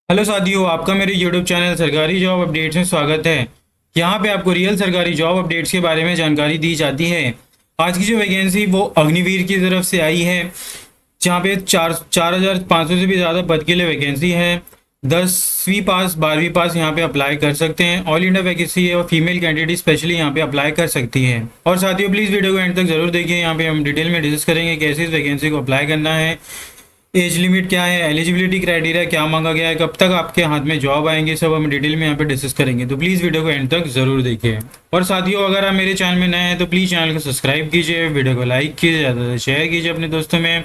Hello साथियों, आपका मेरे यूट्यूब चैनल सरकारी जॉब अपडेट्स में स्वागत है। यहाँ पे आपको रियल सरकारी जॉब अपडेट्स के बारे में जानकारी दी जाती है। आज की जो वैकेंसी वो अग्निवीर की तरफ से आई है, जहाँ पे 4,500 से भी ज़्यादा पद के लिए वैकेंसी है। 10वीं पास 12वीं पास यहाँ पे अप्लाई कर सकते हैं। ऑल इंडिया वैकेंसी है और फीमेल कैंडिडेट स्पेशली यहाँ पे अप्लाई कर सकती है। और साथियों, प्लीज़ वीडियो को एंड तक जरूर देखिए। यहाँ पे हम डिटेल में डिस्कस करेंगे कैसे इस वैकेंसी को अप्लाई करना है, एज लिमिट क्या है, एलिजिबिलिटी क्राइटेरिया क्या मांगा गया है, कब तक आपके हाथ में जॉब आएंगे, सब हम डिटेल में यहाँ पे डिस्कस करेंगे। तो प्लीज़ वीडियो को एंड तक जरूर देखिए। और साथियों, अगर आप मेरे चैनल में नए हैं तो प्लीज़ चैनल को सब्सक्राइब कीजिए, वीडियो को लाइक कीजिए, ज़्यादा से शेयर कीजिए अपने दोस्तों में,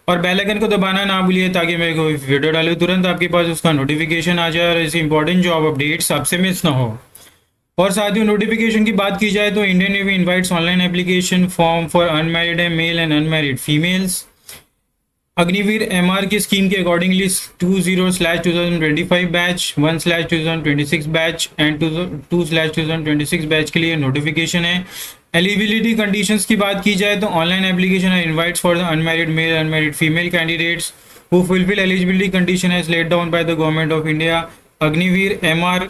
और बेल आइकन को दबाना ना भूलिए ताकि मैं कोई वीडियो डालूँ तुरंत आपके पास उसका नोटिफिकेशन आ जाए और ऐसी इंपॉर्टेंट जॉब अपडेट्स आपसे मिस ना हो। और साथियों, नोटिफिकेशन की बात की जाए तो Indian navy invites online application form for unmarried male and unmarried females. Agniveer MR की स्कीम के accordingly 20/2025 batch, 1/2026 batch and 2/2026 batch के लिए नोटिफिकेशन है। एलिजिबिलिटी कंडीशंस की बात की जाए तो ऑनलाइन एप्लीकेशन और invites for the unmarried male unmarried female candidates who fulfil eligibility condition as laid down by the government of India. Agniveer MR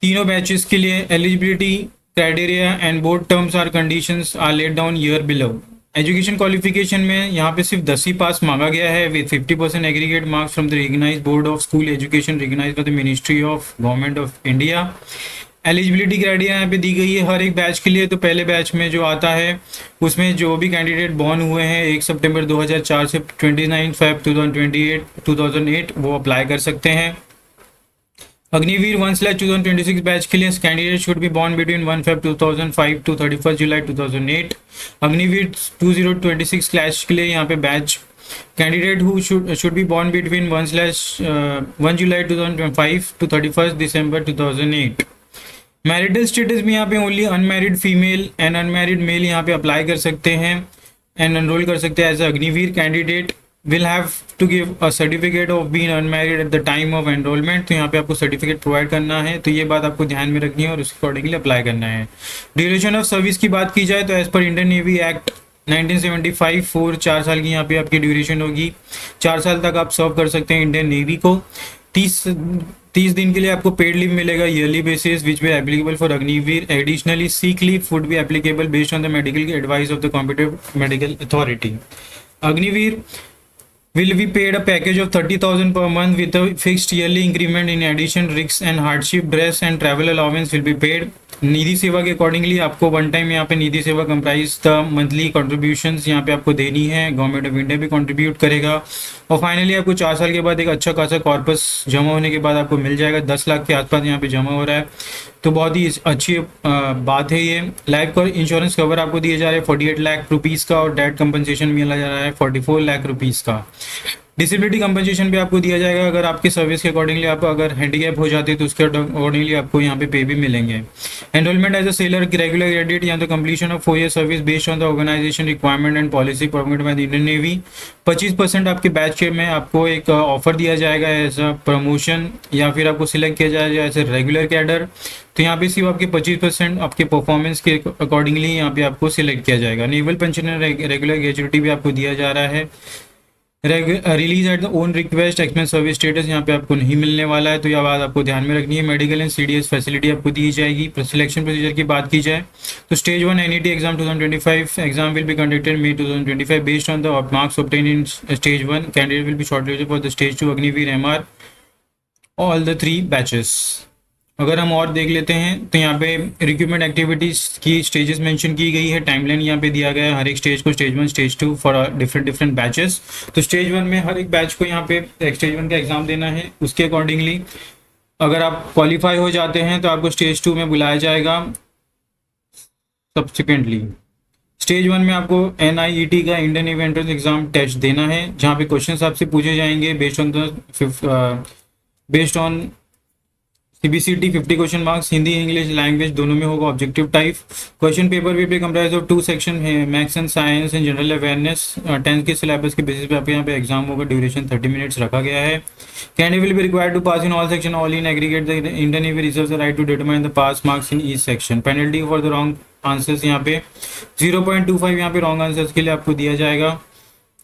तीनों बैचेस के लिए eligibility criteria and board terms are conditions are laid down here below. Education qualification में यहाँ पे सिर्फ 10वीं pass मांगा गया है with 50% aggregate marks from the recognise board of school education recognise by the ministry of government of India. Eligibility criteria यहाँ पे दी गई है हर एक बैच के लिए। तो पहले बैच में जो आता है उसमें जो भी कैंडिडेट बॉर्न हुए हैं 1 सितंबर 2004 से 29 फेब 2008 वो अप्लाई कर सकते हैं। अग्निवीर 1/2026 बैच के लिए candidate should be born between 1 Feb 2005 to 31 July 2008। Agniveer 2026 slash के लिए यहाँ पे batch candidate who should be born between 1 July 2005 to 31 December 2008। Marital status में यहाँ पे only unmarried female and unmarried male यहाँ पे अप्लाई कर सकते हैं एंड एनरोल कर सकते हैं as Agniveer candidate will have to give a certificate of being unmarried at the time of enrollment। तो यहाँ पे आपको सर्टिफिकेट प्रोवाइड करना है, तो ये बात आपको ध्यान में रखनी है और उसके अकॉर्डिंगली अप्लाई करना है। ड्यूरेशन ऑफ सर्विस की बात की जाए तो as per Indian navy act 1975 4 4 साल की यहाँ पे आपकी ड्यूरेशन होगी। 4 साल तक आप सर्व कर सकते हैं इंडियन नेवी को। 30 दिन के लिए आपको पेड लीव मिलेगा yearly basis which be applicable for Agniveer. Additionally seek leave would be applicable based on the medical advice of the competent medical authority. Agniveer will be paid a package of 30,000 per month with a fixed yearly increment. In addition, risks and hardship dress and travel allowance will be paid। निधि सेवा के accordingly आपको one time यहाँ पे निधि सेवा comprise the monthly contributions यहाँ पे आपको देनी है, गवर्नमेंट ऑफ इंडिया भी कंट्रीब्यूट करेगा। और फाइनली आपको 4 साल के बाद एक अच्छा खासा कॉर्पस जमा होने के बाद आपको मिल जाएगा। 10 लाख के आसपास यहाँ पे जमा हो रहा है, तो बहुत ही अच्छी बात है ये। लाइफ का इंश्योरेंस कवर आपको दिया जा रहा है 48 लाख रुपीज़ का, और डेट कंपनसेशन मिला जा रहा है 44 लाख रुपीज़ का। डिसेबिलिटी कंपनसेशन भी आपको दिया जाएगा अगर आपके सर्विस के अकॉर्डिंगली आप अगर हैंडीकैप हो जाते हैं तो उसके अकॉर्डिंगली आपको यहाँ पे भी मिलेंगे। Enrolment as a sailor regular graduate या तो completion of 4 year service based on the organisation requirement and policy permitted by the Indian Navy. 25% आपके बैच के में आपको एक ऑफर दिया जाएगा एज अ प्रमोशन, या फिर आपको सिलेक्ट किया जाएगा एज ए रेगुलर कैडर। तो यहाँ पे सिर्फ आपके 25% आपके परफॉर्मेंस के अकॉर्डिंगली यहाँ पे आपको सिलेक्ट किया जाएगा। नेवल पेंशन रेगुलर ग्रेजुएटी भी आपको दिया जा रहा है। Release at the own request expense service status यहाँ पे आपको नहीं मिलने वाला है, तो यह बात आपको ध्यान में रखनी है। मेडिकल एंड सीडीएस फैसिलिटी आपको दी जाएगी। सिलेक्शन प्रोसीजर की बात की जाए तो stage 1 NET exam 2025 exam will be conducted May 2025 based on the marks obtain in stage 1। Candidate will be shortlisted for the stage 2 Agniveer MR all the 3 batches. अगर हम और देख लेते हैं तो यहाँ पे रिक्रूटमेंट एक्टिविटीज की स्टेजेस मेंशन की गई है, टाइमलाइन यहाँ पे दिया गया है हर एक स्टेज को, stage 1 stage 2 for different batches. तो स्टेज 1 में हर एक बैच को यहाँ पे स्टेज 1 का एग्जाम देना है। उसके अकॉर्डिंगली अगर आप क्वालिफाई हो जाते हैं तो आपको स्टेज 2 में बुलाया जाएगा सब्सिक्वेंटली। स्टेज 1 में आपको NIET का Indian Navy entrance exam test देना है, जहाँ पे क्वेश्चन आपसे पूछे जाएंगे based on CBCT 50 question marks, Hindi English language दोनों में होगा, ऑब्जेक्टिव टाइप। क्वेश्चन पेपर भी कंप्राइज ऑफ 2 सेक्शन है, maths and science and general awareness. 10th के सिलेबस के बेसिस पे आपके यहाँ पे एग्जाम होगा। ड्यूरेशन 30 मिनट्स रखा गया है। Candidate will be required to pass in all section all in aggregate. The Indian Navy reserves the right to determine the pass marks in each section. Penalty for the wrong answers यहाँ पे 0.25 यहाँ पे wrong answers के लिए आपको दिया जाएगा।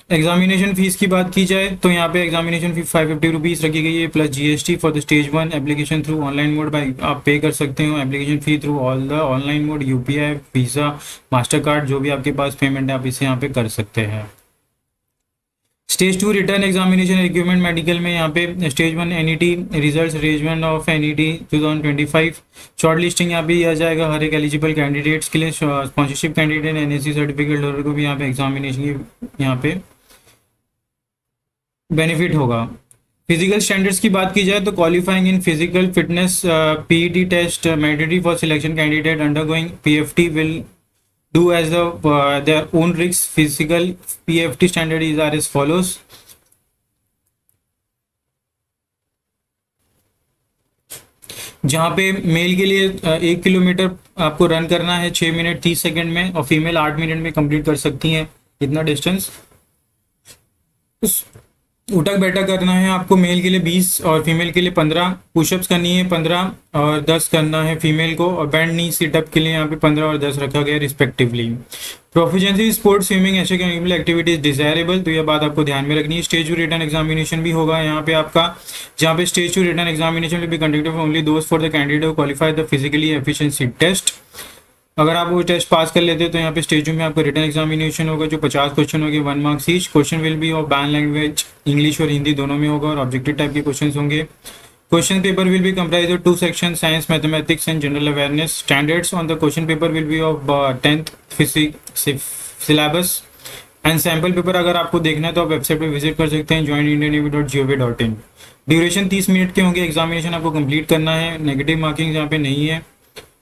Examination fees की बात की जाए तो यहाँ पे एग्जामिनेशन फी 550 रुपीज़ रखी गई है plus GST for the stage 1 application through online mode by आप पे कर सकते हो application fee through all the online mode UPI visa master card जो भी आपके पास पेमेंट है आप इसे यहाँ पे कर सकते हैं। Stage 2 written examination recruitment medical में यहाँ पे stage 1 NET results arrangement of NET 2025 short listing यहाँ पे दिया जाएगा हर एक एलिजिबल कैंडिडेट्स के लिए। Sponsorship candidate NSC certificate holder को भी यहाँ पे एग्जामिनेशन की यहाँ पे बेनिफिट होगा। फिजिकल स्टैंडर्ड्स की बात की जाए तो qualifying in physical fitness PET test mandatory for selection candidate undergoing PFT will do as their own risk. Physical PFT standard is are as follows. जहाँ पे मेल के लिए 1 किलोमीटर आपको रन करना है 6 मिनट 30 सेकंड में और फीमेल 8 मिनट में कंप्लीट कर सकती हैं इतना डिस्टेंस। उठक बैठक करना है आपको मेल के लिए 20 और फीमेल के लिए 15। पुशअप्स करनी है 15 और 10 करना है फीमेल को और बैंड नी सिटअप के लिए यहाँ पे 15 और 10 रखा गया रिस्पेक्टिवली। प्रोफिशिएंसी स्पोर्ट्स स्विमिंग ऐसे कैटेगरी एक्टिविटीज डिजायरेबल तो यह बात आपको ध्यान में रखनी है। स्टेज 2 रिटर्न एग्जामिनेशन भी होगा यहाँ पे आपका जहाँ पे stage 2 written examination will be conducted only those for the candidate qualify the physically efficiency test. अगर आप वो टेस्ट पास कर लेते हैं तो यहाँ पे स्टेज 2 में आपका रिटर्न एग्जामिनेशन होगा जो 50 क्वेश्चन होंगे 1 marks each. Question will be of ban language English और हिंदी दोनों में होगा और ऑब्जेक्टिव टाइप के क्वेश्चन होंगे। Question paper will be comprise of 2 section science mathematics and general awareness. Standards on the question paper will be of 10th physics syllabus and sample paper अगर आपको देखना है तो आप वेबसाइट पर विजिट कर सकते हैं joinindiannavy.gov.in। ड्यूरेशन 30 मिनट के होंगे। एग्जामिनेशन आपको कंप्लीट करना है। नेगेटिव मार्किंग यहाँ पे नहीं है।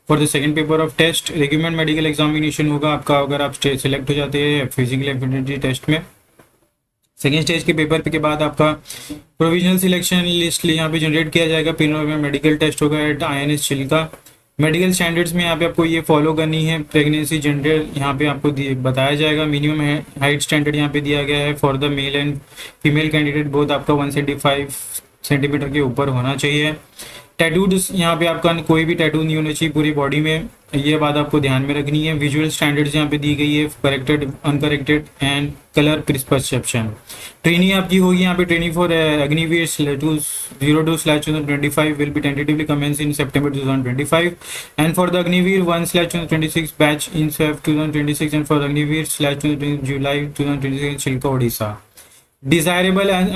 For the second paper of test recruitment medical examination होगा आपका अगर आप सिलेक्ट हो जाते हैं फिजिकल एफिशिएंसी टेस्ट में। सेकेंड स्टेज के पेपर के बाद आपका प्रोविजनल सिलेक्शन लिस्ट यहाँ पे जनरेट किया जाएगा। फिर मेडिकल टेस्ट होगा at INS Chilka. Medical standards में यहाँ पे आपको ये फॉलो करनी है। प्रेगनेंसी जेंडर यहाँ पे आपको बताया जाएगा। मिनिमम हाइट स्टैंडर्ड यहाँ पे दिया गया है for the male and female candidate both आपका 175 सेंटीमीटर के ऊपर होना चाहिए। टैटूड यहाँ पे आपका कोई भी टैटू नहीं होना चाहिए पूरी बॉडी में, ये बात आपको ध्यान में रखनी है। विजुअल स्टैंडर्ड्स यहाँ पे दी गई है corrected uncorrected and colour perception. Training आपकी होगी यहाँ पे training for Agniveer 02/2025 will be tentatively commence in September 2025 and for the Agniveer 1/2026 batch in Feb 2026 and for Agniveer July 2026 Chilka Odisha. Desirable and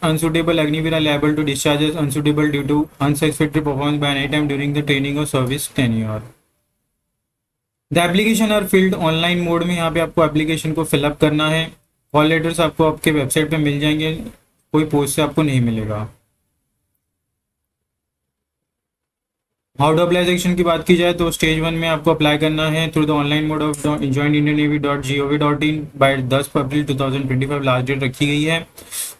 unsuitable Agniveer are liable to discharge as unsuitable due to unsatisfactory performance by any time during the training or service tenure. The application are filled online mode में यहाँ पे आपको application को fill up करना है। Call letters आपको आपके website पे मिल जाएंगे, कोई पोस्ट से आपको नहीं मिलेगा। हाउ टू अप्लाई सेक्शन की बात की जाए तो स्टेज 1 में आपको अप्लाई करना है through the online mode of joinindiannavy.gov.in by 10 April 2025 last date रखी गई है।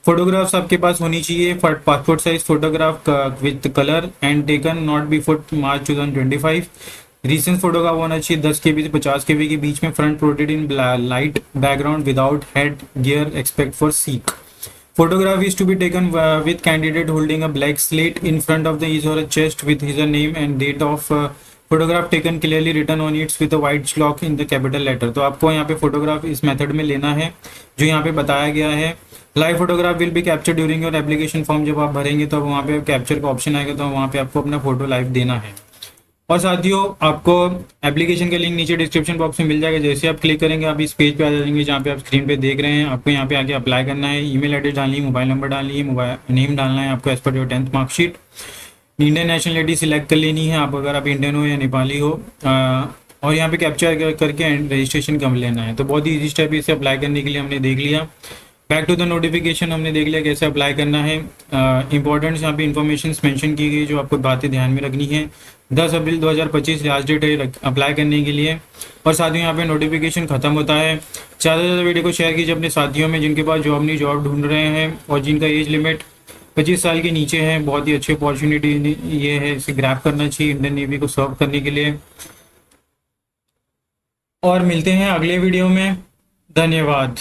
फोटोग्राफ्स आपके पास होनी चाहिए passport size photograph with colour and taken not before March 2025। Recent photograph होना चाहिए 10 KB से 50 KB के बीच में, फ्रंट प्रोटेड in light background without head gear expect for Sikh. Photograph is to be taken with candidate holding a black slate in front of his or her chest with his name and date of photograph taken clearly written on it with a white chalk in the capital letter। तो आपको यहाँ पे photograph इस method में लेना है जो यहाँ पे बताया गया है। Live photograph will be capture during your application form. जब आप भरेंगे तो वहाँ पे कैप्चर का ऑप्शन आएगा तो वहाँ पे आपको अपना फोटो लाइव देना है। और साथियों आपको एप्लीकेशन का लिंक नीचे डिस्क्रिप्शन बॉक्स में मिल जाएगा। जैसे आप क्लिक करेंगे आप इस पेज पे आ जाएंगे जहाँ पे आप स्क्रीन पे देख रहे हैं। आपको यहाँ पे आके अप्लाई करना है, ईमेल एड्रेस डालनी है, मोबाइल नंबर डालनी है, मोबाइल नेम डालना है आपको एज पर your 10th marksheet. Indian nationality select कर लेनी है आप अगर आप इंडियन हो या नेपाली हो, और यहाँ पे कैप्चर करके रजिस्ट्रेशन कर लेना है। तो बहुत ही ईजी स्टेप इसे अप्लाई करने के लिए हमने देख लिया। बैक टू द नोटिफिकेशन हमने देख लिया कैसे अप्लाई करना है। इंपॉर्टेंट्स यहाँ पे इन्फॉर्मेशन मेंशन की गई जो आपको बातें ध्यान में रखनी है। 10 अप्रैल 2025 लास्ट डेट है अप्लाई करने के लिए। और साथियों यहाँ पे नोटिफिकेशन खत्म होता है। ज़्यादा से ज़्यादा वीडियो को शेयर कीजिए अपने साथियों में जिनके पास जॉब ढूंढ रहे हैं और जिनका एज लिमिट 25 साल के नीचे है। बहुत ही अच्छी अपॉर्चुनिटी ये है, इसे ग्रैब करना चाहिए इंडियन नेवी को सर्व करने के लिए। और मिलते हैं अगले वीडियो में। धन्यवाद।